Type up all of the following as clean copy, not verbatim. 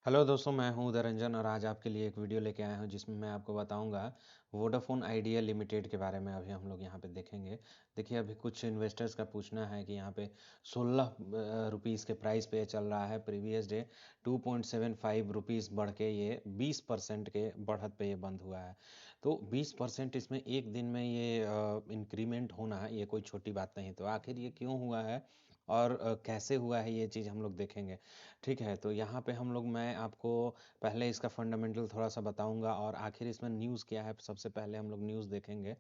Hello दोस्तों, मैं हूं उदय रंजन और आज आपके लिए एक वीडियो लेके आया हूं जिसमें मैं आपको बताऊंगा वोडाफोन आइडिया लिमिटेड के बारे में। अभी हम लोग यहां पे देखेंगे। देखिए, अभी कुछ इन्वेस्टर्स का पूछना है कि यहां पे 16 रुपीज़ के प्राइस पे चल रहा है। प्रीवियस डे 2.75 रुपीज़ बढ़ के ये 20% के बढ़त पे ये बंद हुआ है। तो 20% इसमें एक दिन में ये इंक्रीमेंट होना ये कोई छोटी बात नहीं। तो आखिर ये क्यों हुआ है और कैसे हुआ है ये चीज़ हम लोग देखेंगे। ठीक है, तो यहाँ पे हम लोग मैं आपको पहले इसका फंडामेंटल थोड़ा सा बताऊंगा और आखिर इसमें न्यूज़ क्या है सबसे पहले हम लोग न्यूज़ देखेंगे।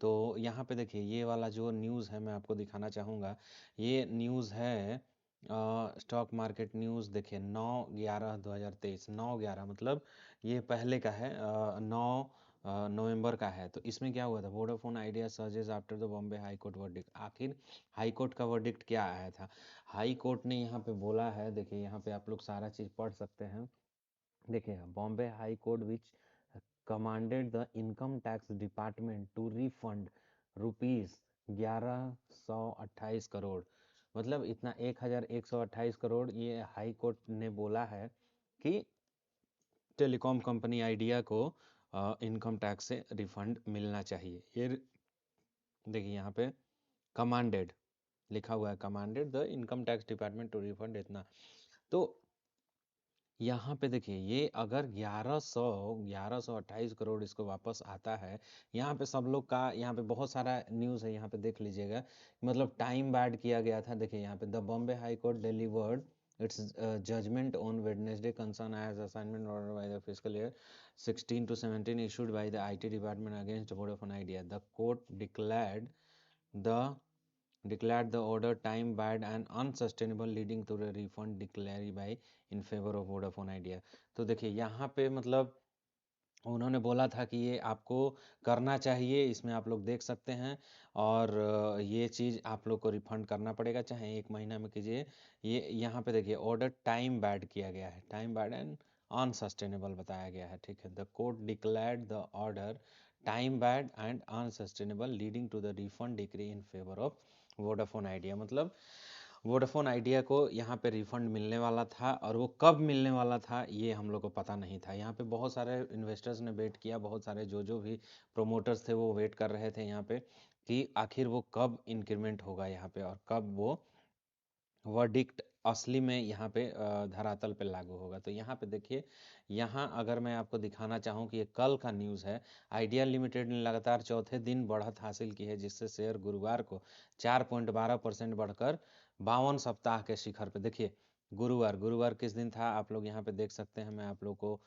तो यहाँ पे देखिए, ये वाला जो न्यूज़ है मैं आपको दिखाना चाहूँगा। ये न्यूज़ है स्टॉक मार्केट न्यूज़। देखिए, 9/11/2023, 9/11 मतलब ये पहले का है, 9 नवंबर का है। तो इसमें क्या हुआ था, Vodafone idea surges after the Bombay high court verdict. आखिर हाई कोर्ट का वर्डिक्ट क्या आया था। हाई कोर्ट ने यहाँ पे बोला है, देखिए यहाँ पे आप लोग सारा चीज़ पढ़ सकते हैं। देखिए, Bombay high court which commanded the income tax department to refund rupees 1128 crore, मतलब इतना 1128 करोड़ ये हाई कोर्ट ने बोला है कि टेलीकॉम कंपनी आइडिया को इनकम टैक्स से रिफंड मिलना चाहिए। ये देखिए यहाँ पे कमांडेड लिखा हुआ है, commanded the income tax department to refund इतना। तो यहाँ पे देखिए, ये अगर 1128 करोड़ इसको वापस आता है। यहाँ पे सब लोग का, यहाँ पे बहुत सारा न्यूज़ है, यहाँ पे देख लीजिएगा। मतलब टाइम बैड किया गया था। देखिए यहाँ पे the Bombay high court delivered its judgement on Wednesday concern as assignment order by the fiscal year 16 to 17 issued by the IT department against Vodafone Idea. The court the declared the order time barred and unsustainable, leading to a refund declared by in favor of Vodafone Idea। तो देखिए यहाँ पे मतलब उन्होंने बोला था कि ये आपको करना चाहिए, इसमें आप लोग देख सकते हैं। और ये चीज़ आप लोग को रिफंड करना पड़ेगा, चाहे 1 महीना में कीजिए। ये यहाँ पे देखिए, ऑर्डर टाइम बैड किया गया है, टाइम बैड एंड अनसस्टेनेबल बताया गया है। ठीक है, the court declared the order time bad and unsustainable, leading to the refund decree in favour of Vodafone Idea. मतलब वोडाफोन आइडिया को यहाँ पे रिफंड मिलने वाला था और वो कब मिलने वाला था ये हम लोग को पता नहीं था। यहाँ पे बहुत सारे इन्वेस्टर्स ने वेट किया, बहुत सारे जो भी प्रोमोटर्स थे वो वेट कर रहे थे यहाँ पे कि आखिर वो कब इंक्रीमेंट होगा यहाँ पे और कब वो वर्डिक्ट असली में यहाँ पे धरातल पे लागू होगा। तो यहाँ पे देखिए, यहाँ अगर मैं आपको दिखाना चाहूँ कि ये कल का न्यूज़ है। आइडिया लिमिटेड ने लगातार चौथे दिन बढ़त हासिल की है, जिससे शेयर गुरुवार को 4.12% बढ़कर 52 सप्ताह के शिखर पे। देखिए, गुरुवार गुरुवार किस दिन था आप लोग यहाँ पे देख सकते हैं। मैं आप लोग को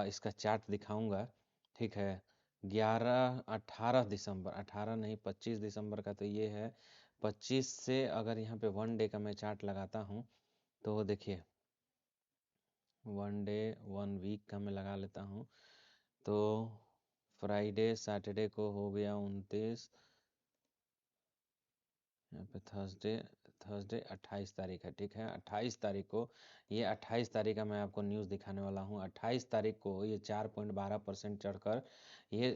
इसका चार्ट दिखाऊंगा। ठीक है, 18 दिसंबर, 18 नहीं 25 दिसंबर का तो ये है। 25 से अगर यहाँ पे 1 डे का मैं चार्ट लगाता हूँ तो देखिए, 1 डे 1 वीक का मैं लगा लेता हूँ। तो फ्राइडे सैटरडे को हो गया 29, यहाँ पे थर्सडे, थर्सडे 28 तारीख है। ठीक है, 28 तारीख को, ये 28 तारीख का मैं आपको न्यूज़ दिखाने वाला हूँ। 28 तारीख को ये 4.12% चढ़कर ये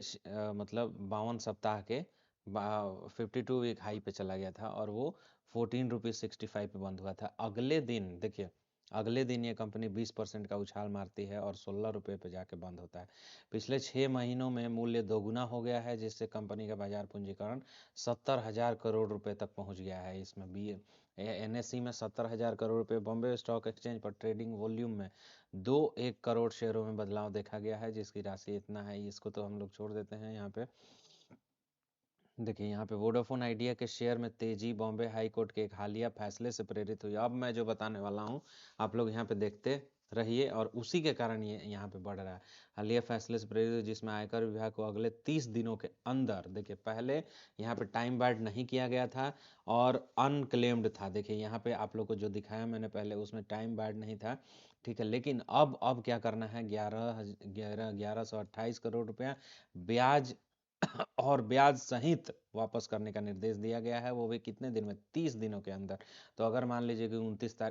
मतलब 52 सप्ताह के 52 वीक हाई पे चला गया था और वो 14.65 रुपीज़ पे बंद हुआ था। अगले दिन देखिए, अगले दिन ये कंपनी 20% का उछाल मारती है और 16 रुपये पे जाके बंद होता है। पिछले 6 महीनों में मूल्य दोगुना हो गया है, जिससे कंपनी का बाजार पूंजीकरण 70,000 करोड़ रुपए तक पहुंच गया है। इसमें बी एनएसई में 70,000 करोड़ रुपए, बॉम्बे स्टॉक एक्सचेंज पर ट्रेडिंग वॉल्यूम में 1 करोड़ शेयरों में बदलाव देखा गया है, जिसकी राशि इतना है। इसको तो हम लोग छोड़ देते हैं यहाँ पे। देखिए यहाँ पे वोडाफोन आइडिया के शेयर में तेजी बॉम्बे हाई कोर्ट के एक हालिया फैसले से प्रेरित हुई। अब मैं जो बताने वाला हूँ आप लोग यहाँ पे देखते रहिए और उसी के कारण ये यहाँ पे बढ़ रहा है। हालिया फैसले से प्रेरित हुई, जिसमें आयकर विभाग को अगले 30 दिनों के अंदर, देखिए पहले यहाँ पे टाइम बैड नहीं किया गया था और अनक्लेम्ड था। देखिए यहाँ पे आप लोग को जो दिखाया मैंने पहले, उसमें टाइम बैड नहीं था। ठीक है, लेकिन अब क्या करना है, 11,128 करोड़ रुपया ब्याज और ब्याज सहित वापस करने का निर्देश दिया गया है, वो भी कितने दिन में, 30 दिनों के अंदर। तो अगर मान लीजिए कि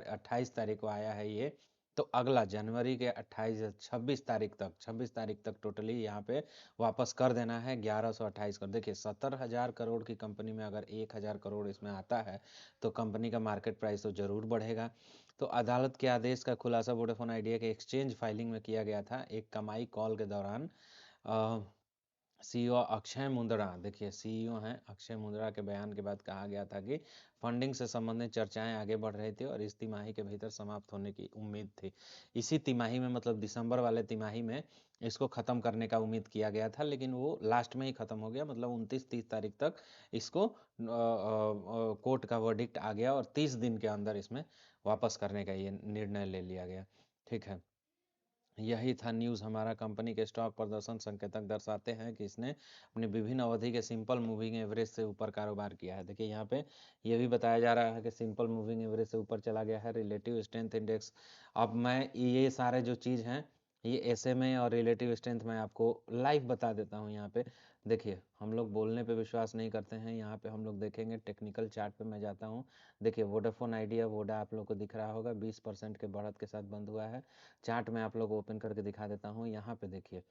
28 तारीख को आया है ये, तो अगला जनवरी के 26 तारीख तक टोटली यहाँ पे वापस कर देना है 1128 करोड़। देखिए, 70,000 करोड़ की कंपनी में अगर 1,000 करोड़ इसमें आता है तो कंपनी का मार्केट प्राइस तो जरूर बढ़ेगा। तो अदालत के आदेश का खुलासा वोडाफोन आइडिया के एक्सचेंज फाइलिंग में किया गया था एक कमाई कॉल के दौरान। सीईओ अक्षय मुंद्रा, देखिए सीईओ हैं अक्षय मुंद्रा के बयान के बाद कहा गया था कि फंडिंग से संबंधित चर्चाएं आगे बढ़ रही थी और इस तिमाही के भीतर समाप्त होने की उम्मीद थी। इसी तिमाही में मतलब दिसंबर वाले तिमाही में इसको ख़त्म करने का उम्मीद किया गया था, लेकिन वो लास्ट में ही ख़त्म हो गया। मतलब 29-30 तारीख तक इसको कोर्ट का वर्डिक्ट आ गया और 30 दिन के अंदर इसमें वापस करने का ये निर्णय ले लिया गया। ठीक है, यही था न्यूज़ हमारा। कंपनी के स्टॉक प्रदर्शन संकेतक दर्शाते हैं कि इसने अपनी विभिन्न अवधि के सिंपल मूविंग एवरेज से ऊपर कारोबार किया है। देखिए यहाँ पे ये भी बताया जा रहा है कि सिंपल मूविंग एवरेज से ऊपर चला गया है। रिलेटिव स्ट्रेंथ इंडेक्स, अब मैं ये सारे जो चीज़ हैं ये एसएमए और रिलेटिव स्ट्रेंथ मैं आपको लाइव बता देता हूँ। यहाँ पे देखिए, हम लोग बोलने पे विश्वास नहीं करते हैं। यहाँ पे हम लोग देखेंगे टेक्निकल चार्ट पे मैं जाता हूँ। देखिए वोडाफोन आइडिया, वोडा आप लोग को दिख रहा होगा 20% के बढ़त के साथ बंद हुआ है। चार्ट में आप लोग को ओपन करके दिखा देता हूँ। यहाँ पे देखिए,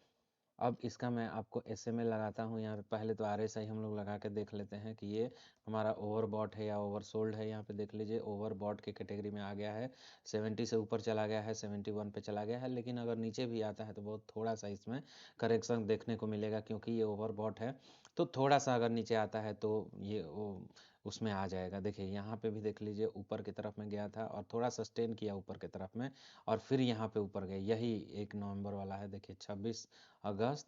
अब इसका मैं आपको एसएमए लगाता हूँ। यहाँ पे पहले तो आरएसआई हम लोग लगा के देख लेते हैं कि ये हमारा ओवरबॉट है या ओवरसोल्ड है। यहाँ पे देख लीजिए ओवरबॉट की कैटेगरी में आ गया है, 70 से ऊपर चला गया है, 71 पे चला गया है। लेकिन अगर नीचे भी आता है तो बहुत थोड़ा सा इसमें करेक्शन देखने को मिलेगा, क्योंकि ये ओवरबॉट है। तो थोड़ा सा अगर नीचे आता है तो ये उसमें आ जाएगा। देखिए यहाँ पे भी देख लीजिए ऊपर की तरफ में गया था और थोड़ा सस्टेन किया ऊपर की तरफ में, और फिर यहाँ पे ऊपर गए। यही 1 नवंबर वाला है। देखिए 26 अगस्त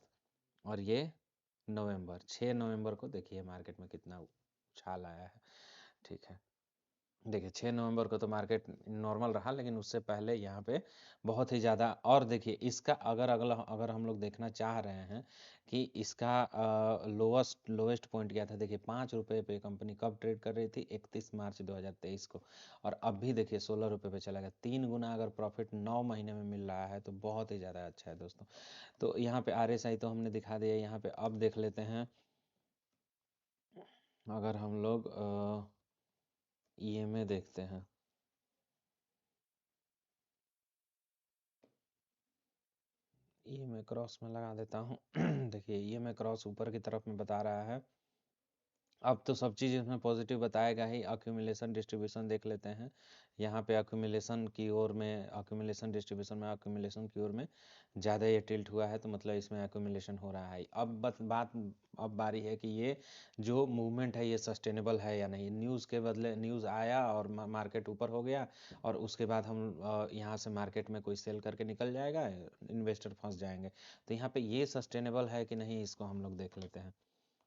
और ये नवंबर, 6 नवंबर को देखिए मार्केट में कितना उछाल आया है। ठीक है, देखिए 6 नवंबर को तो मार्केट नॉर्मल रहा, लेकिन उससे पहले यहाँ पे बहुत ही ज़्यादा। और देखिए इसका अगर हम लोग देखना चाह रहे हैं कि इसका लोएस्ट पॉइंट क्या था। देखिए 5 रुपये पे कंपनी कब ट्रेड कर रही थी, 31 मार्च 2023 को, और अब भी देखिए 16 रुपये पे चला गया। 3 गुना अगर प्रॉफिट 9 महीने में मिल रहा है तो बहुत ही ज़्यादा अच्छा है दोस्तों। तो यहाँ पे आरएसआई तो हमने दिखा दिया। यहाँ पे अब देख लेते हैं, अगर हम लोग ईएमए देखते हैं। ये मैं क्रॉस में लगा देता हूँ। देखिए ये मैं क्रॉस ऊपर की तरफ में बता रहा है। अब तो सब चीज़ इसमें पॉजिटिव बताएगा ही। अक्यूमुलेशन डिस्ट्रीब्यूशन देख लेते हैं। यहाँ पे अक्यूमुलेशन की ओर में, अक्यूमुलेशन डिस्ट्रीब्यूशन में, अक्यूमुलेशन की ओर में ज़्यादा ये टिल्ट हुआ है, तो मतलब इसमें अक्यूमुलेशन हो रहा है। अब बात अब बारी है कि ये जो मूवमेंट है ये सस्टेनेबल है या नहीं। न्यूज़ के बदले न्यूज़ आया और मार्केट ऊपर हो गया, और उसके बाद हम यहाँ से मार्केट में कोई सेल करके निकल जाएगा, इन्वेस्टर फंस जाएंगे। तो यहाँ पे ये सस्टेनेबल है कि नहीं, इसको हम लोग देख लेते हैं।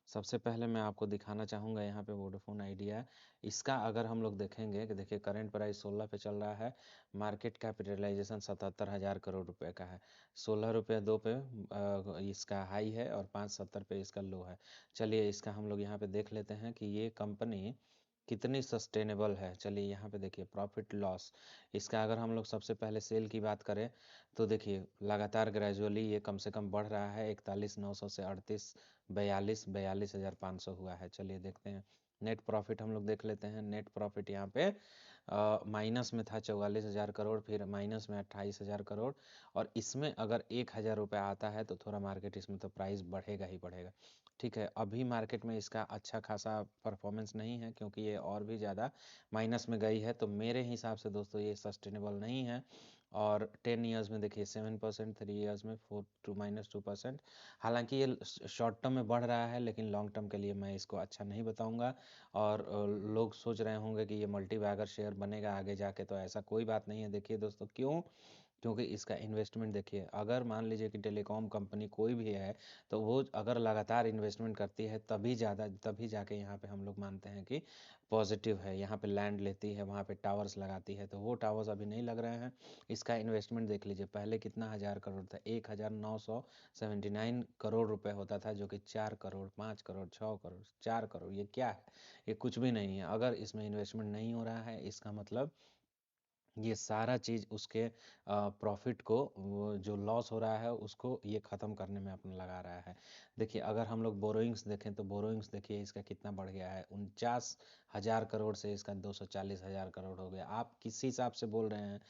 सबसे पहले मैं आपको दिखाना चाहूँगा यहाँ पे वोडाफोन आइडिया। इसका अगर हम लोग देखेंगे कि देखिए करंट प्राइस 16 पे चल रहा है, मार्केट कैपिटलाइजेशन 77,000 करोड़ रुपए का है। 16 रुपये 2 पे इसका हाई है और 5.70 पे इसका लो है। चलिए इसका हम लोग यहाँ पे देख लेते हैं कि ये कंपनी कितनी सस्टेनेबल है। चलिए यहाँ पे देखिए प्रॉफिट लॉस, इसका अगर हम लोग सबसे पहले सेल की बात करें तो देखिए लगातार ग्रेजुअली ये कम से कम बढ़ रहा है। 41,900 से 38, 42,500 हुआ है। चलिए देखते हैं नेट प्रॉफिट हम लोग देख लेते हैं। नेट प्रॉफिट यहाँ पे माइनस में था 44,000 करोड़, फिर माइनस में 28,000 करोड़, और इसमें अगर 1,000 रुपये आता है तो थोड़ा मार्केट इसमें तो प्राइस बढ़ेगा ही बढ़ेगा। ठीक है, अभी मार्केट में इसका अच्छा खासा परफॉर्मेंस नहीं है, क्योंकि ये और भी ज़्यादा माइनस में गई है। तो मेरे हिसाब से दोस्तों ये सस्टेनेबल नहीं है। और 10 ईयर्स में देखिए 7%, 3 ईयर्स में 4 टू -2%। हालांकि ये शॉर्ट टर्म में बढ़ रहा है, लेकिन लॉन्ग टर्म के लिए मैं इसको अच्छा नहीं बताऊंगा। और लोग सोच रहे होंगे कि ये मल्टी बैगर शेयर बनेगा आगे जाके, तो ऐसा कोई बात नहीं है। देखिए दोस्तों क्यों, क्योंकि इसका इन्वेस्टमेंट देखिए, अगर मान लीजिए कि टेलीकॉम कंपनी कोई भी है, तो वो अगर लगातार इन्वेस्टमेंट करती है तभी जाके यहाँ पे हम लोग मानते हैं कि पॉजिटिव है। यहाँ पे लैंड लेती है, वहाँ पे टावर्स लगाती है, तो वो टावर्स अभी नहीं लग रहे हैं। इसका इन्वेस्टमेंट देख लीजिए, पहले कितना 1,000 करोड़ था, 1,979 करोड़ रुपए होता था, जो कि 4 करोड़, 5 करोड़, 6 करोड़, 4 करोड़, ये क्या है, ये कुछ भी नहीं है। अगर इसमें इन्वेस्टमेंट नहीं हो रहा है, इसका मतलब ये सारा चीज़ उसके प्रॉफिट को, वो जो लॉस हो रहा है उसको ये ख़त्म करने में अपना लगा रहा है। देखिए अगर हम लोग बोरोइंग्स देखें तो बोरोइंग्स देखिए इसका कितना बढ़ गया है, 49,000 करोड़ से इसका 240,000 करोड़ हो गया। आप किस हिसाब से बोल रहे हैं,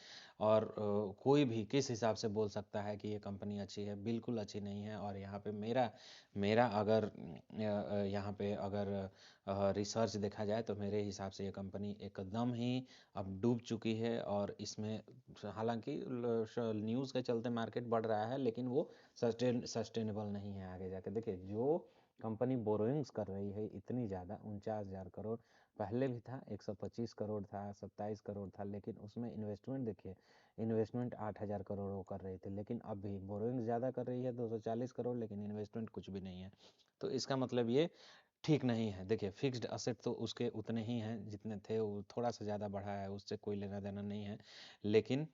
और कोई भी किस हिसाब से बोल सकता है कि ये कंपनी अच्छी है, बिल्कुल अच्छी नहीं है। और यहाँ पे मेरा मेरा अगर यहाँ पे अगर रिसर्च देखा जाए तो मेरे हिसाब से ये कंपनी एकदम ही अब डूब चुकी है। और इसमें हालांकि न्यूज़ के चलते मार्केट बढ़ रहा है, लेकिन वो सस्टेनेबल नहीं है आगे जाके। देखिए जो कंपनी बोरोइंग्स कर रही है इतनी ज़्यादा, 49,000 करोड़, पहले भी था 125 करोड़ था, 27 करोड़ था, लेकिन उसमें इन्वेस्टमेंट देखिए, इन्वेस्टमेंट 8,000 करोड़ वो कर रही थी, लेकिन अभी बोरोइंग्स ज़्यादा कर रही है 240 करोड़, लेकिन इन्वेस्टमेंट कुछ भी नहीं है। तो इसका मतलब ये ठीक नहीं है। देखिए फिक्स्ड असेट तो उसके उतने ही हैं जितने थे, वो थोड़ा सा ज़्यादा बढ़ा है, उससे कोई लेना देना नहीं है। लेकिन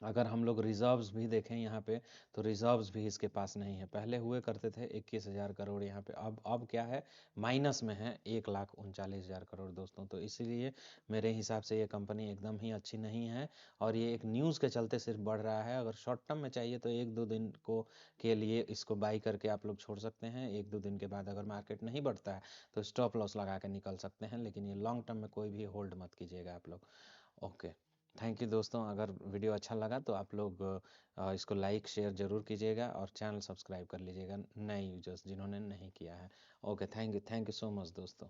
अगर हम लोग रिजर्व्स भी देखें यहाँ पे, तो रिजर्व्स भी इसके पास नहीं है। पहले हुए करते थे 21,000 करोड़ यहाँ पे, अब क्या है, माइनस में है 1,39,000 करोड़ दोस्तों। तो इसीलिए मेरे हिसाब से ये कंपनी एकदम ही अच्छी नहीं है, और ये एक न्यूज़ के चलते सिर्फ बढ़ रहा है। अगर शॉर्ट टर्म में चाहिए तो 1-2 दिन को के लिए इसको बाई करके आप लोग छोड़ सकते हैं। 1-2 दिन के बाद अगर मार्केट नहीं बढ़ता है तो स्टॉप लॉस लगा के निकल सकते हैं, लेकिन ये लॉन्ग टर्म में कोई भी होल्ड मत कीजिएगा आप लोग। ओके, थैंक यू दोस्तों। अगर वीडियो अच्छा लगा तो आप लोग इसको लाइक शेयर ज़रूर कीजिएगा, और चैनल सब्सक्राइब कर लीजिएगा नए यूजर्स जिन्होंने नहीं किया है। Okay, thank you so much दोस्तों।